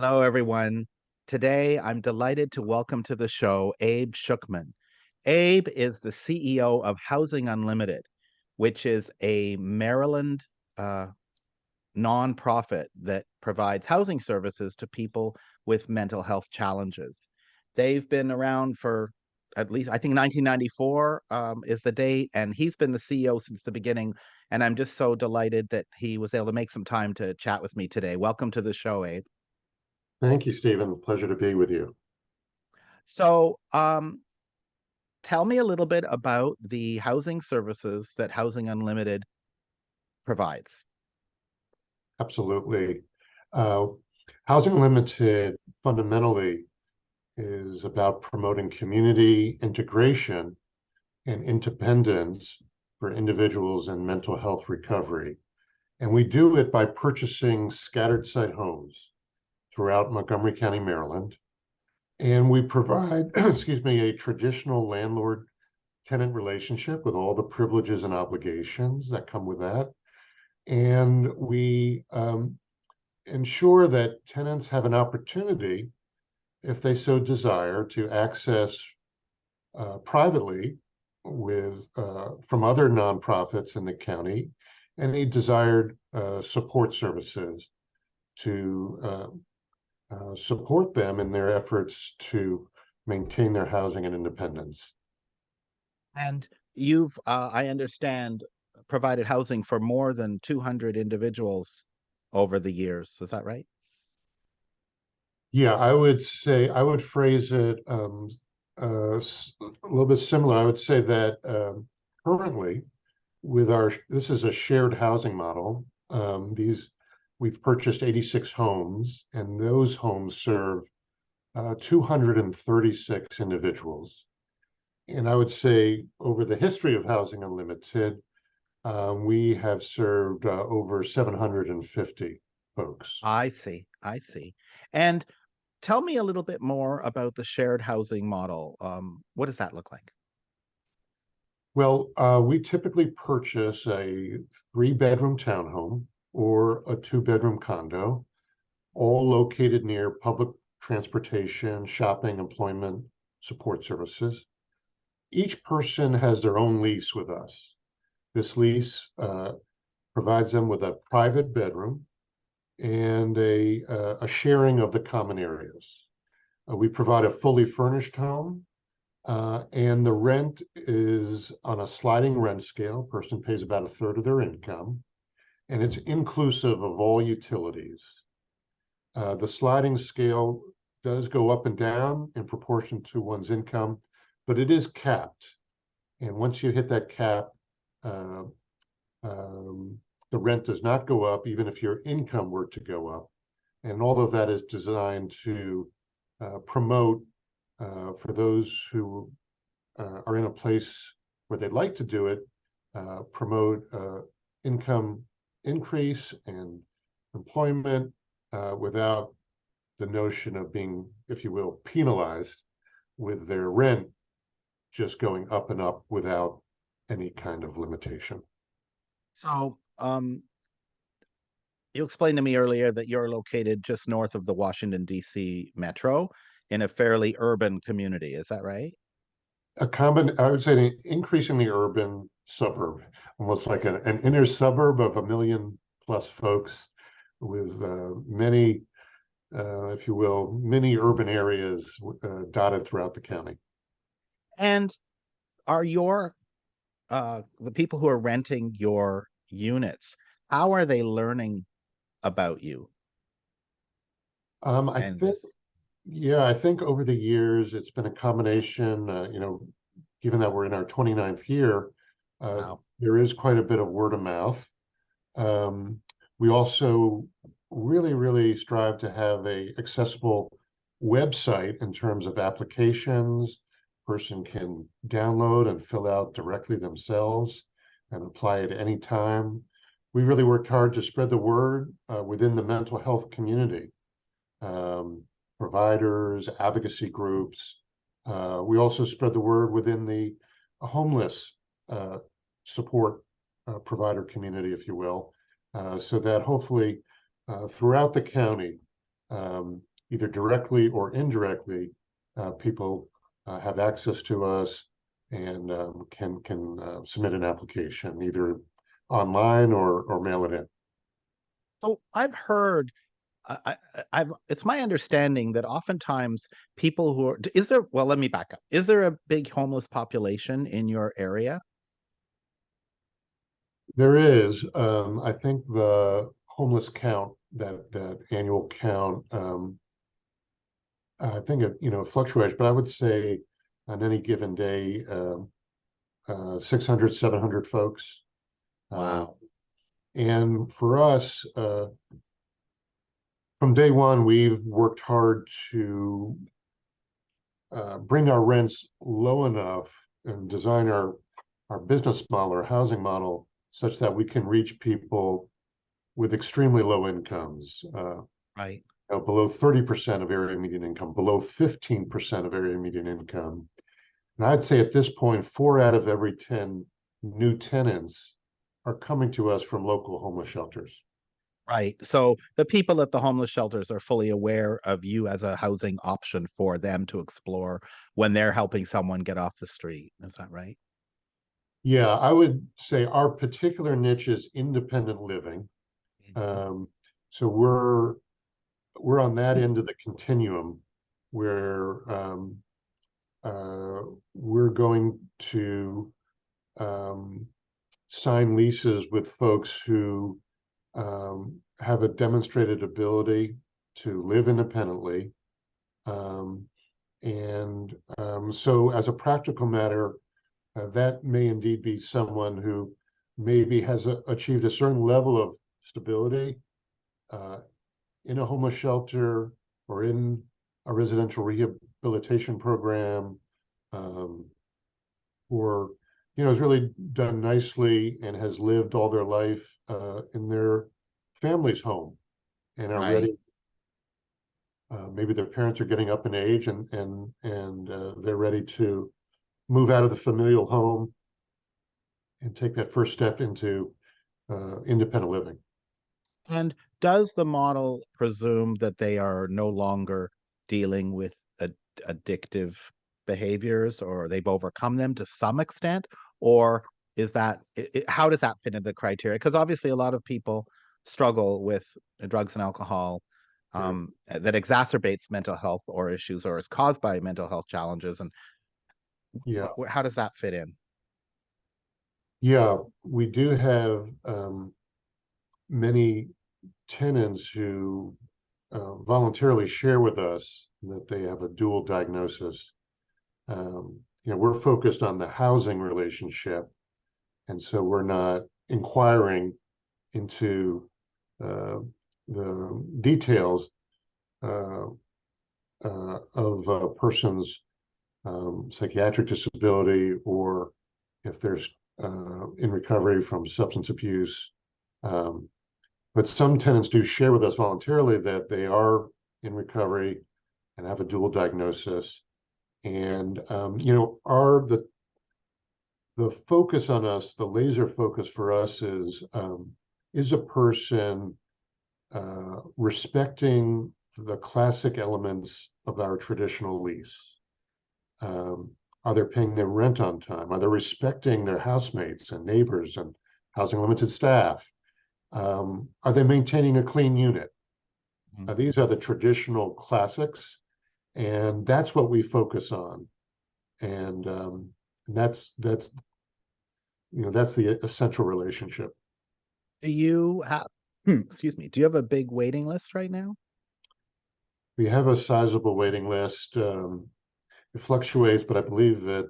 Hello, everyone. Today, I'm delighted to welcome to the show Abe Shukman. Abe is the CEO of Housing Unlimited, which is a Maryland uh, nonprofit that provides housing services to people with mental health challenges. They've been around for at least, I think, 1994 is the date, and he's been the CEO since the beginning. And I'm just so delighted that he was able to make some time to chat with me today. Welcome to the show, Abe. Thank you, Stephen. Pleasure to be with you. So, tell me a little bit about the housing services that Housing Unlimited provides. Absolutely. Uh, Housing Limited fundamentally is about promoting community integration and independence for individuals in mental health recovery. And we do it by purchasing scattered site homes throughout Montgomery County, Maryland. And we provide, excuse me, a traditional landlord tenant relationship with all the privileges and obligations that come with that. And we ensure that tenants have an opportunity, if they so desire, to access privately with from other nonprofits in the county any desired support services to support them in their efforts to maintain their housing and independence. And you've, I understand, provided housing for more than 200 individuals over the years. Is that right? Yeah, I would say I would phrase it a little bit similar. I would say that currently, with our this is a shared housing model. These we've purchased 86 homes, and those homes serve 236 individuals. And I would say over the history of Housing Unlimited, we have served over 750 folks. I see. I see. And tell me a little bit more about the shared housing model. What does that look like? Well, we typically purchase a three-bedroom townhome or a two-bedroom condo, all located near public transportation, shopping, employment, support services. Each person has their own lease with us. This lease provides them with a private bedroom and a sharing of the common areas. We provide a fully furnished home, and the rent is on a sliding rent scale. Person pays about a third of their income, and it's inclusive of all utilities. The sliding scale does go up and down in proportion to one's income, but it is capped. And once you hit that cap, uh, um, the rent does not go up, even if your income were to go up. And all of that is designed to promote for those who are in a place where they'd like to do it, promote income increase and employment without the notion of being, if you will, penalized with their rent just going up and up without any kind of limitation. So, you explained to me earlier that you're located just north of the Washington, D.C. metro in a fairly urban community. Is that right? I would say an increasingly urban suburb, almost like an inner suburb of a million plus folks with many, if you will, mini urban areas dotted throughout the county. And are the people who are renting your units, how are they learning about you I and think, this? yeah, I think over the years it's been a combination, given that we're in our 29th year, Wow. there is quite a bit of word of mouth. Um, we also really strive to have a accessible website in terms of applications. Person can download and fill out directly themselves and apply at any time. We really worked hard to spread the word within the mental health community, um, providers, advocacy groups. We also spread the word within the homeless uh, support provider community, if you will, so that hopefully throughout the county, either directly or indirectly, people have access to us and can submit an application either online or mail it in. So I've heard, I've it's my understanding that oftentimes people who are, is there, well, let me back up. Is there a big homeless population in your area? There is, I think the homeless count, that annual count, I think it fluctuates, but I would say on any given day, 600, 700 folks. Uh, Wow. and for us, from day one, we've worked hard to bring our rents low enough and design our business model, our housing model, such that we can reach people with extremely low incomes, Right. below 30% of area median income, below 15% of area median income. And I'd say at this point, 4 out of every 10 new tenants are coming to us from local homeless shelters. Right. So the people at the homeless shelters are fully aware of you as a housing option for them to explore when they're helping someone get off the street. Is that right? Yeah, I would say our particular niche is independent living. Mhm. Um, so we're on that end of the continuum where uh, we're going to um, sign leases with folks who have a demonstrated ability to live independently. Um, and so, as a practical matter, that may indeed be someone who maybe has achieved a certain level of stability uh, in a homeless shelter or in a residential rehabilitation program, um, or has really done nicely and has lived all their life in their family's home and are Right. ready. Maybe their parents are getting up in age and they're ready to move out of the familial home and take that first step into independent living. And does the model presume that they are no longer dealing with addictive behaviors or they've overcome them to some extent? Or is that, how does that fit into the criteria? Because obviously a lot of people struggle with drugs and alcohol Sure. that exacerbates mental health or issues or is caused by mental health challenges. And Yeah. how does that fit in? Yeah. We do have many tenants who voluntarily share with us that they have a dual diagnosis. We're focused on the housing relationship, and so we're not inquiring into uh, the details uh, of a person's psychiatric disability or if there's in recovery from substance abuse. Um, but some tenants do share with us voluntarily that they are in recovery and have a dual diagnosis. And our the focus on us, the laser focus for us is a person respecting the classic elements of our traditional lease. Um, are they paying their rent on time? Are they respecting their housemates and neighbors and housing limited staff? Are they maintaining a clean unit? Mhm. These are the traditional classics, and that's what we focus on. And that's the essential relationship. Do you have, excuse me, do you have a big waiting list right now? We have a sizable waiting list. It fluctuates, but I believe it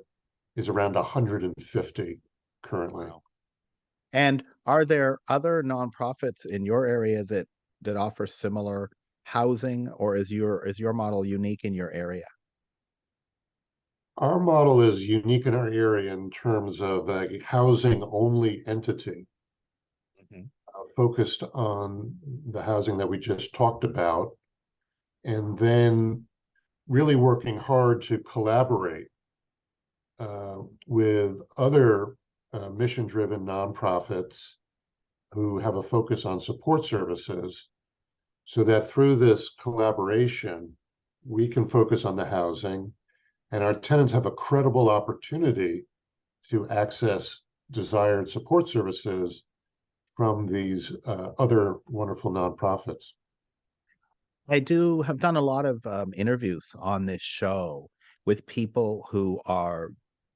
is around 150 currently. Wow. And are there other nonprofits in your area that offer similar housing, or is your model unique in your area? Our model is unique in our area in terms of a housing only entity Mhm. focused on the housing that we just talked about, and then really working hard to collaborate with other mission driven nonprofits who have a focus on support services so that through this collaboration, we can focus on the housing and our tenants have a credible opportunity to access desired support services from these other wonderful nonprofits. I do have done a lot of interviews on this show with people who are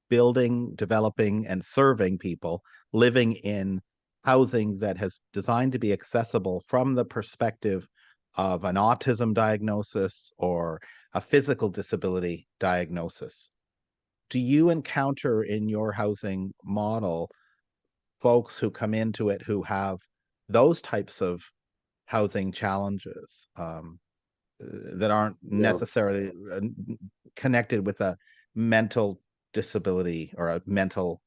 building, developing, and serving people living in housing that has designed to be accessible from the perspective of an autism diagnosis or a physical disability diagnosis. Do you encounter in your housing model folks who come into it who have those types of housing challenges? That aren't Yeah, necessarily connected with a mental disability or a mental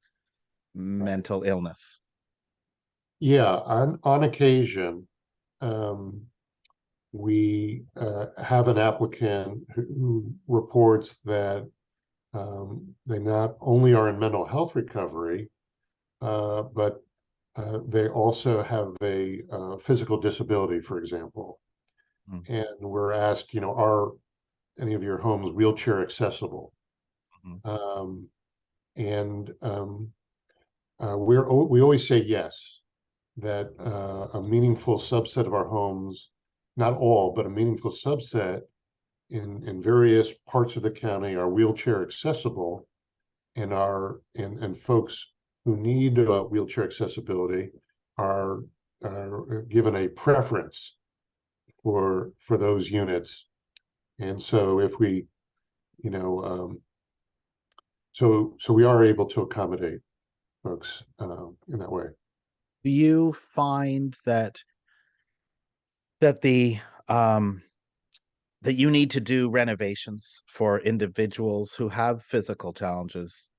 illness. yeah. On occasion, um, we have an applicant who reports that they not only are in mental health recovery, but they also have a physical disability, for example. Mhm, And we're asked, are any of your homes wheelchair accessible? mhm, Um, and we always say yes, that a meaningful subset of our homes, not all, but a meaningful subset in various parts of the county are wheelchair accessible and folks who need wheelchair accessibility are, are given a preference for those units. And so if we, you know, so we are able to accommodate folks in that way. Do you find that the um that you need to do renovations for individuals who have physical challenges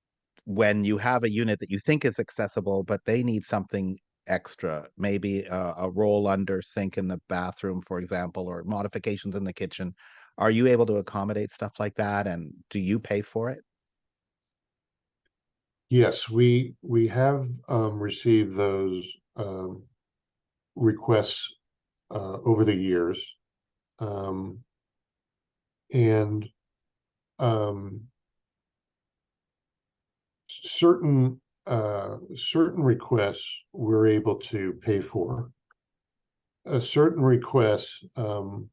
when you have a unit that you think is accessible, but they need something extra, maybe a roll under sink in the bathroom, for example, or modifications in the kitchen? Are you able to accommodate stuff like that? And do you pay for it? Yes, we have received those um, requests over the years, um, and um, certain requests we're able to pay for. Certain requests um,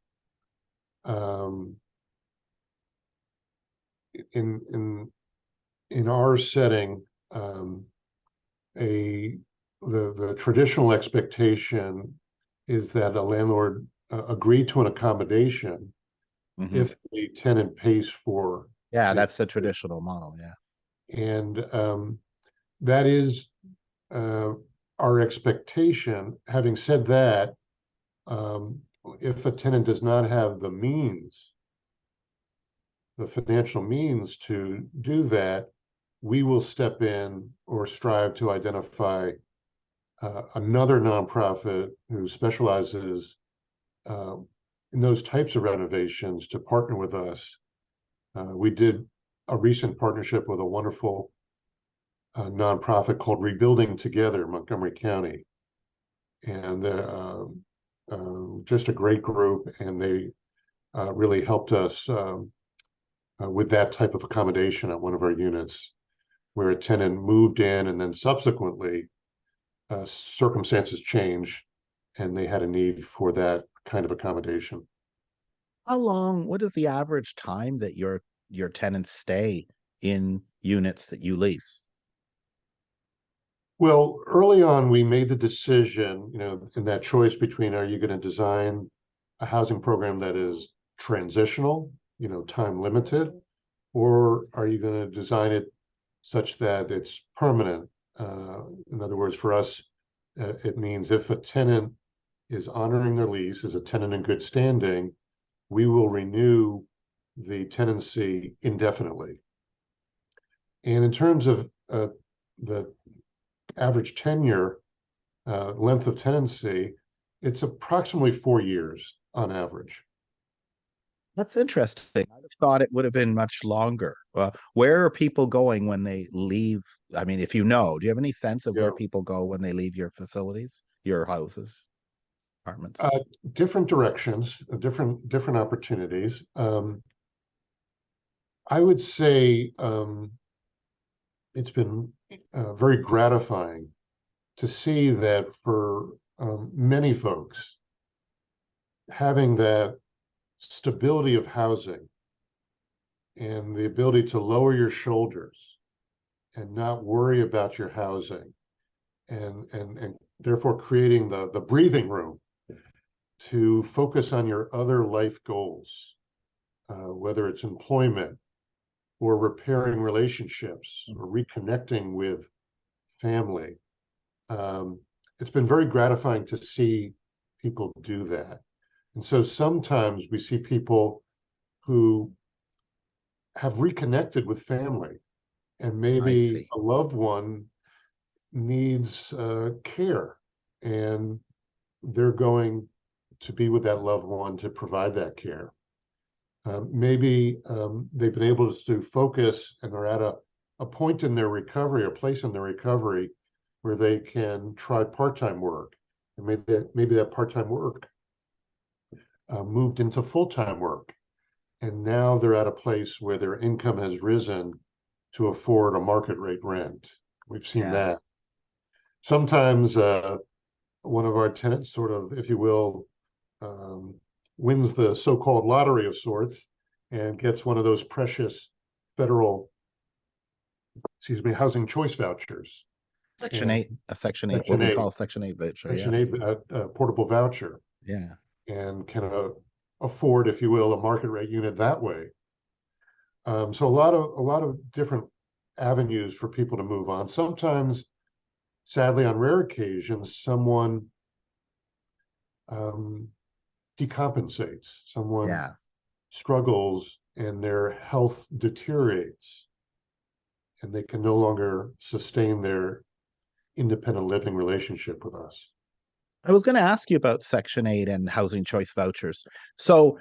in in in our setting, um, a the traditional expectation is that a landlord agree to an accommodation Hmm. if the tenant pays for Yeah, the that's the traditional model. Yeah. and that is uh, our expectation. Having said that, um, if a tenant does not have the financial means to do that, we will step in or strive to identify another nonprofit who specializes uh, in those types of renovations to partner with us. We did a recent partnership with a wonderful nonprofit called Rebuilding Together, Montgomery County, and just a great group, and they really helped us with that type of accommodation at one of our units, where a tenant moved in and then subsequently circumstances changed, and they had a need for that kind of accommodation. What is the average time that your tenants stay in units that you lease? Well, early on, we made the decision, in that choice between are you going to design a housing program that is transitional, time limited, or are you going to design it such that it's permanent? In other words, for us, it means if a tenant is honoring their lease, is a tenant in good standing, we will renew the tenancy indefinitely. And in terms of the average tenure, length of tenancy, it's approximately 4 years on average. That's interesting. I'd have thought it would have been much longer. Where are people going when they leave? I mean, if you know, do you have any sense of where Yeah. people go when they leave your facilities, your houses? apartments? Different directions, different opportunities. I would say it's been very gratifying to see that for many folks, having that stability of housing and the ability to lower your shoulders and not worry about your housing and therefore creating the breathing room to focus on your other life goals, whether it's employment or repairing relationships or reconnecting with family. Um, it's been very gratifying to see people do that. And so sometimes we see people who have reconnected with family, and I maybe see. a loved one needs care, and they're going to be with that loved one to provide that care. Maybe they've been able to focus and are at a point in their recovery, a place in their recovery where they can try part-time work. And maybe that part-time work moved into full-time work. And now they're at a place where their income has risen to afford a market rate rent. We've seen Yeah. that. Sometimes one of our tenants sort of, if you will, um, wins the so-called lottery of sorts and gets one of those precious federal, excuse me, housing choice vouchers. Section And 8, a Section 8, what Section we 8, call Section 8 voucher. Section 8 Yes. portable voucher, Yeah. and can afford, if you will, a market rate unit that way. So a lot of different avenues for people to move on. Sometimes, sadly, on rare occasions, someone um, decompensates. Someone Yeah. struggles and their health deteriorates, and they can no longer sustain their independent living relationship with us. I was going to ask you about Section 8 and housing choice vouchers. So,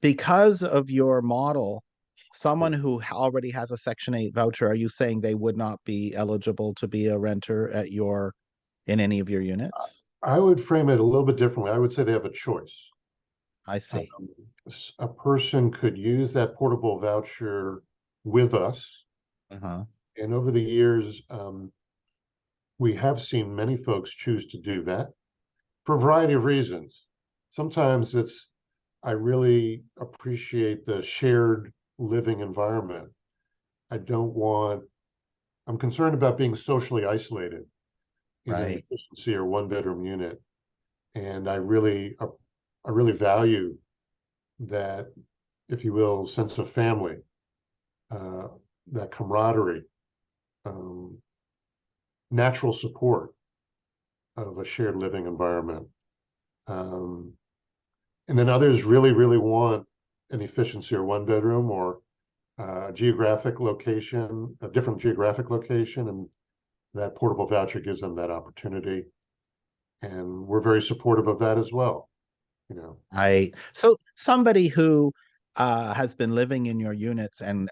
because of your model, Yeah. someone who already has a Section 8 voucher, are you saying they would not be eligible to be a renter at your in any of your units? I would frame it a little bit differently. I would say they have a choice. I see. Um, a person could use that portable voucher with us. Uh-huh. And over the years, we have seen many folks choose to do that for a variety of reasons. Sometimes it's, I really appreciate the shared living environment. I don't want, I'm concerned about being socially isolated in an Right. efficiency or one bedroom unit. And I really value that, if you will, sense of family, uh, that camaraderie, um, natural support of a shared living environment. Um, and then others really want an efficiency or one bedroom or geographic location, a different geographic location, and that portable voucher gives them that opportunity. And we're very supportive of that as well. You know, So somebody who has been living in your units and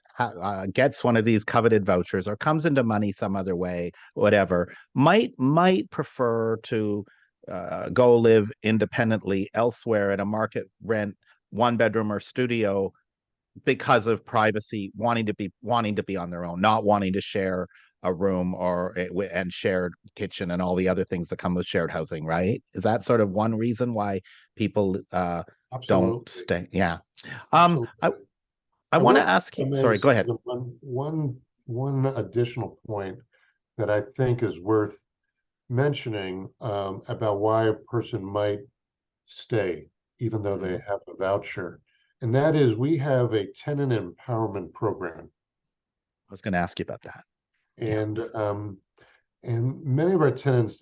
gets one of these coveted vouchers or comes into money some other way, whatever, might prefer to go live independently elsewhere at a market rent, one bedroom or studio because of privacy, wanting to be on their own, not wanting to share a room and shared kitchen and all the other things that come with shared housing, right? Is that sort of one reason why people don't absolutely, stay? Yeah. Um, I absolutely. I I want to will, ask I you. may, Sorry, go ahead. Susan, one additional point that I think is worth mentioning about why a person might stay, even though they Mhm. have a voucher. And that is, we have a tenant empowerment program. I was going to ask you about that. Yeah. And many of our tenants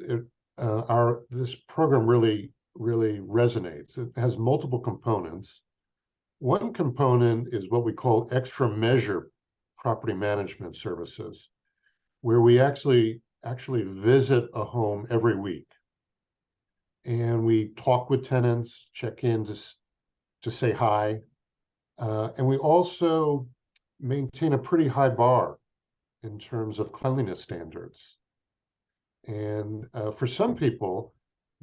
are, this program really resonates. It has multiple components. One component is what we call extra measure property management services, where we actually visit a home every week, and we talk with tenants, check in to say hi, and we also maintain a pretty high bar in terms of cleanliness standards. And for some people,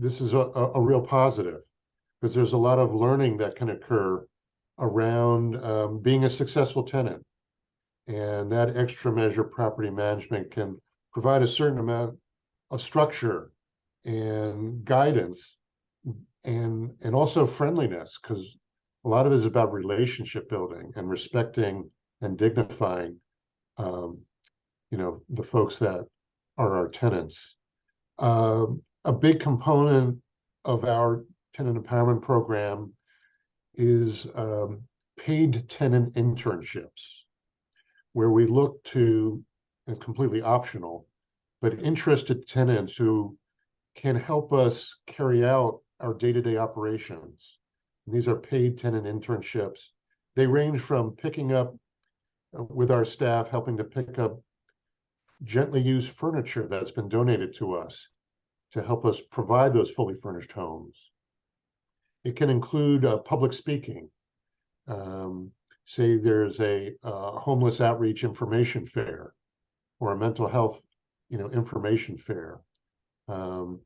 this is a real positive because there's a lot of learning that can occur around being a successful tenant. And that extra measure property management can provide a certain amount of structure and guidance and also friendliness because a lot of it is about relationship building and respecting and dignifying um, the folks that are our tenants. A big component of our tenant empowerment program is paid tenant internships, where we look to, and completely optional, but interested tenants who can help us carry out our day-to-day operations. And these are paid tenant internships. They range from picking up with our staff, helping to pick up gently used furniture that's been donated to us to help us provide those fully furnished homes. It can include public speaking. Say there's a homeless outreach information fair or a mental health, information fair. Um,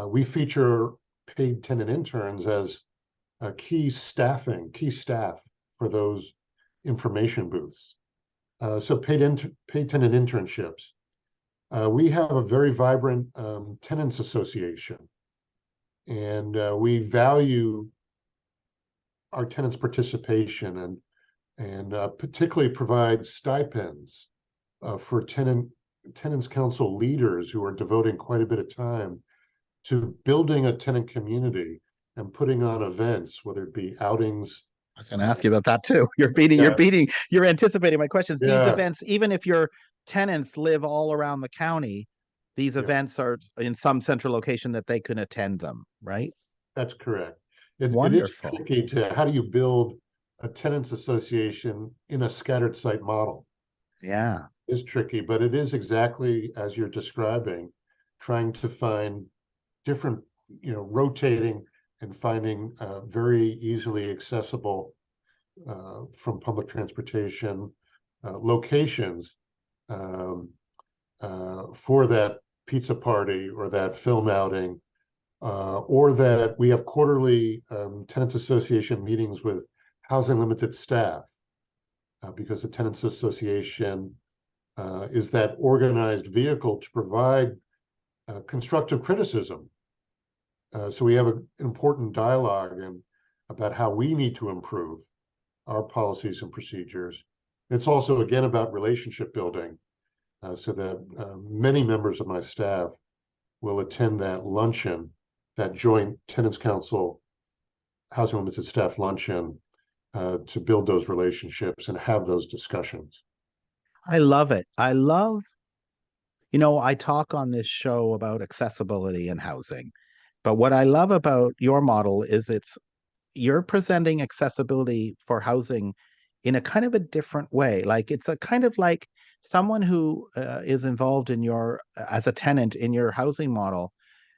we feature paid tenant interns as key staff for those information booths. So paid tenant internships. We have a very vibrant tenants association, and we value our tenants' participation and particularly provide stipends for tenants council leaders who are devoting quite a bit of time to building a tenant community and putting on events, whether it be outings. I was going to ask you about that too. Yeah, you're anticipating my questions. These yeah, events, even if your tenants live all around the county, these yeah. events are in some central location that they can attend them, right? That's correct. It is Wonderful. tricky to how do you build a tenants association in a scattered site model? Yeah. It's tricky, but it is exactly as you're describing, trying to find different, rotating and finding very easily accessible from public transportation locations um, for that pizza party or that film outing, or that we have quarterly tenants association meetings with housing limited staff, because the tenants association is that organized vehicle to provide constructive criticism. So we have an important dialogue about how we need to improve our policies and procedures. It's also, again, about relationship building, so that many members of my staff will attend that luncheon, that joint tenants council housing limited staff luncheon, to build those relationships and have those discussions. I love it. I talk on this show about accessibility and housing, but what I love about your model is you're presenting accessibility for housing in a kind of a different way. Like it's a kind of like someone who is involved in as a tenant in your housing model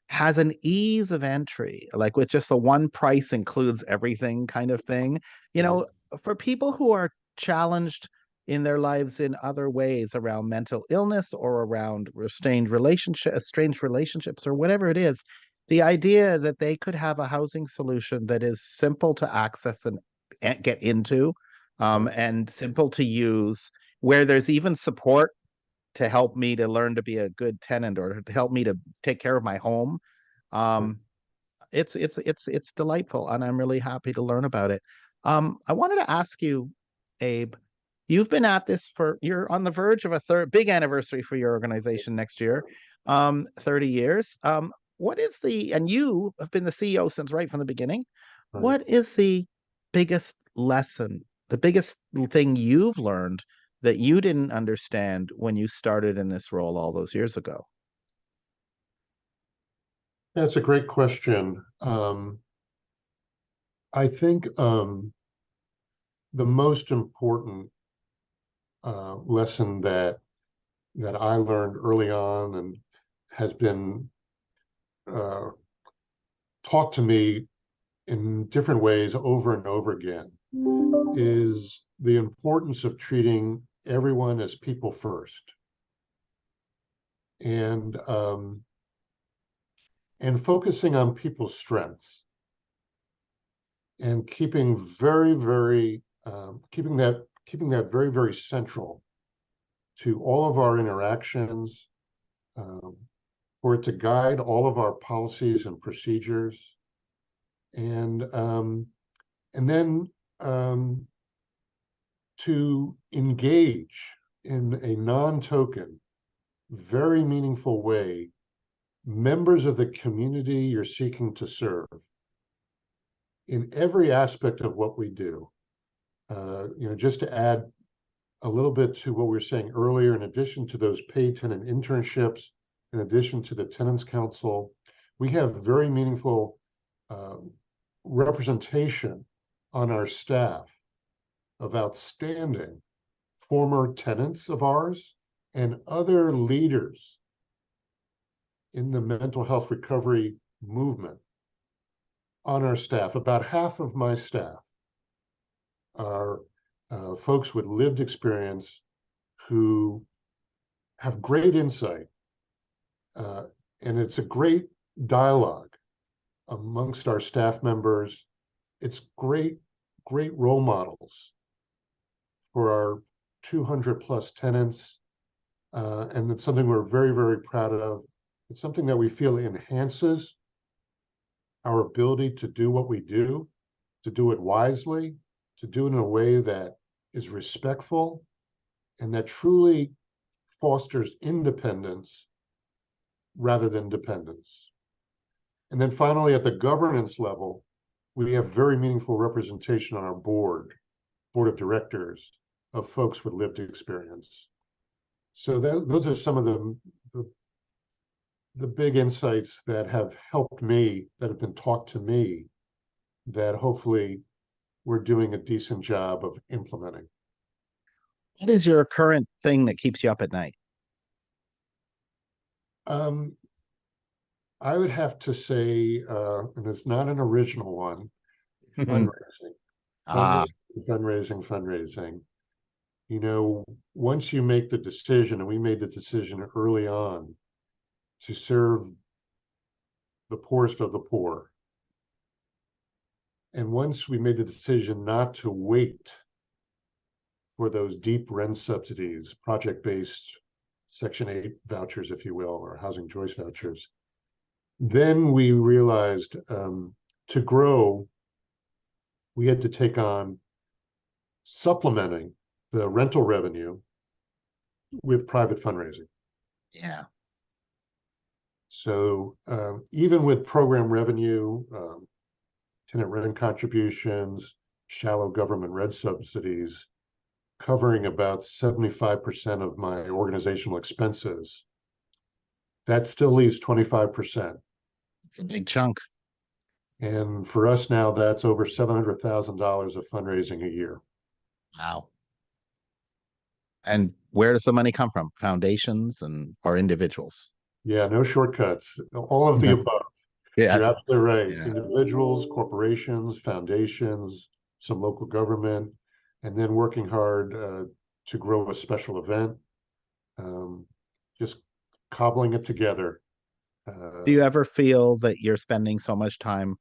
has an ease of entry, like with just the one price includes everything kind of thing. You Mhm. know, for people who are challenged in their lives in other ways around mental illness or around estranged relationships or whatever it is, the idea that they could have a housing solution that is simple to access and get into, Right. and simple to use, where there's even support to help me to learn to be a good tenant or to help me to take care of my home. Right. Um, it's delightful, and I'm really happy to learn about it. I wanted to ask you, Abe, you've been at this you're on the verge of a third big anniversary for your organization next year, 30 years. And you have been the CEO since right from the beginning. Right. What is the biggest lesson, the biggest thing you've learned that you didn't understand when you started in this role all those years ago? That's a great question. I think the most important lesson that I learned early on and has been uh, taught to me in different ways over and over again is the importance of treating everyone as people first. And and focusing on people's strengths and keeping very, very keeping that very, very central to all of our interactions, um, for it to guide all of our policies and procedures, and and then to engage in a non-token, very meaningful way members of the community you're seeking to serve in every aspect of what we do. Just to add a little bit to what we were saying earlier, in addition to those paid tenant internships, in addition to the Tenants Council, we have very meaningful uh, representation on our staff of outstanding former tenants of ours and other leaders in the mental health recovery movement on our staff. About half of my staff are folks with lived experience who have great insight, uh, and it's a great dialogue amongst our staff members. It's great role models for our 200 plus tenants, and it's something we're very, very proud of. It's something that we feel enhances our ability to do what we do, to do it wisely, to do it in a way that is respectful and that truly fosters independence rather than dependence. And then finally, at the governance level, we have very meaningful representation on our board of directors, of folks with lived experience. So those are some of the, the big insights that have helped me, that have been taught to me, that hopefully we're doing a decent job of implementing. What is your current thing that keeps you up at night? Um, I would have to say, and it's not an original one, fundraising, Ah, fundraising, fundraising. You know, once you make the decision, and we made the decision early on to serve the poorest of the poor, and once we made the decision not to wait for those deep rent subsidies, project-based Section 8 vouchers, if you will, or housing choice vouchers, then we realized to grow, we had to take on supplementing the rental revenue with private fundraising. yeah. So even with program revenue, tenant rent contributions, shallow government rent subsidies, covering about 75% of my organizational expenses, that still leaves 25%. It's a big chunk. And for us now, that's over $700,000 of fundraising a year. Wow. And where does the money come from? Foundations and or individuals? Yeah, no shortcuts, all of the above. You're Yes. absolutely right. Yeah. Individuals, corporations, foundations, some local government, and then working hard to grow a special event, um, just cobbling it together. Do Uh, you ever feel that you're spending so much time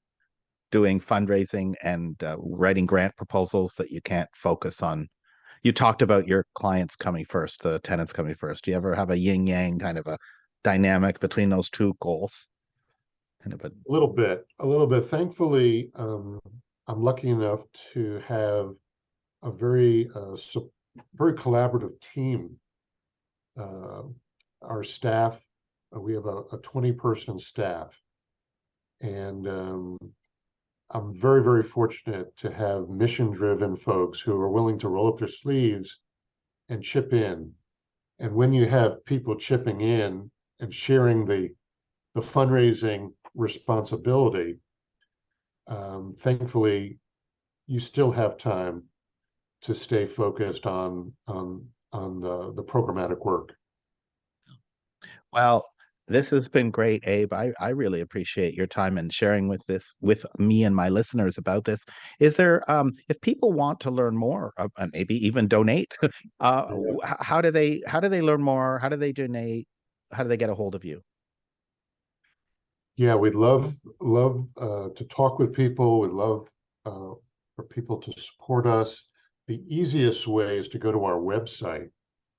doing fundraising and writing grant proposals that you can't focus on? You talked about your clients coming first, the tenants coming first. Do you ever have a yin yang kind of a dynamic between those two goals? Kind of a a little bit. Thankfully, I'm lucky enough to have a very collaborative team. Uh, our staff, we have a 20-person staff, and I'm very, very fortunate to have mission-driven folks who are willing to roll up their sleeves and chip in. And when you have people chipping in and sharing the fundraising responsibility, thankfully, you still have time to stay focused on the programmatic work. well, this has been great, Abe. I really appreciate your time and sharing with me and my listeners about this. Is there if people want to learn more and maybe even donate, how do they learn more? How do they donate? How do they get a hold of you? Yeah, we'd love to talk with people. We'd love for people to support us. The easiest way is to go to our website,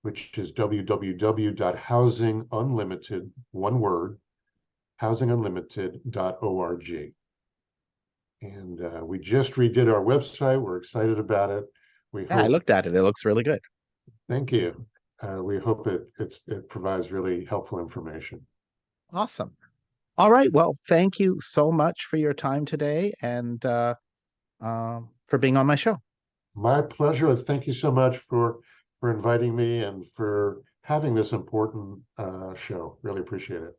which is www.housingunlimited, one word, housingunlimited.org. And we just redid our website. We're excited about it. We Yeah, I hope, looked at it. It looks really good. thank you. We hope it provides really helpful information. Awesome. All right. Well, thank you so much for your time today and for being on my show. My pleasure. Thank you so much for inviting me and for having this important show. Really appreciate it.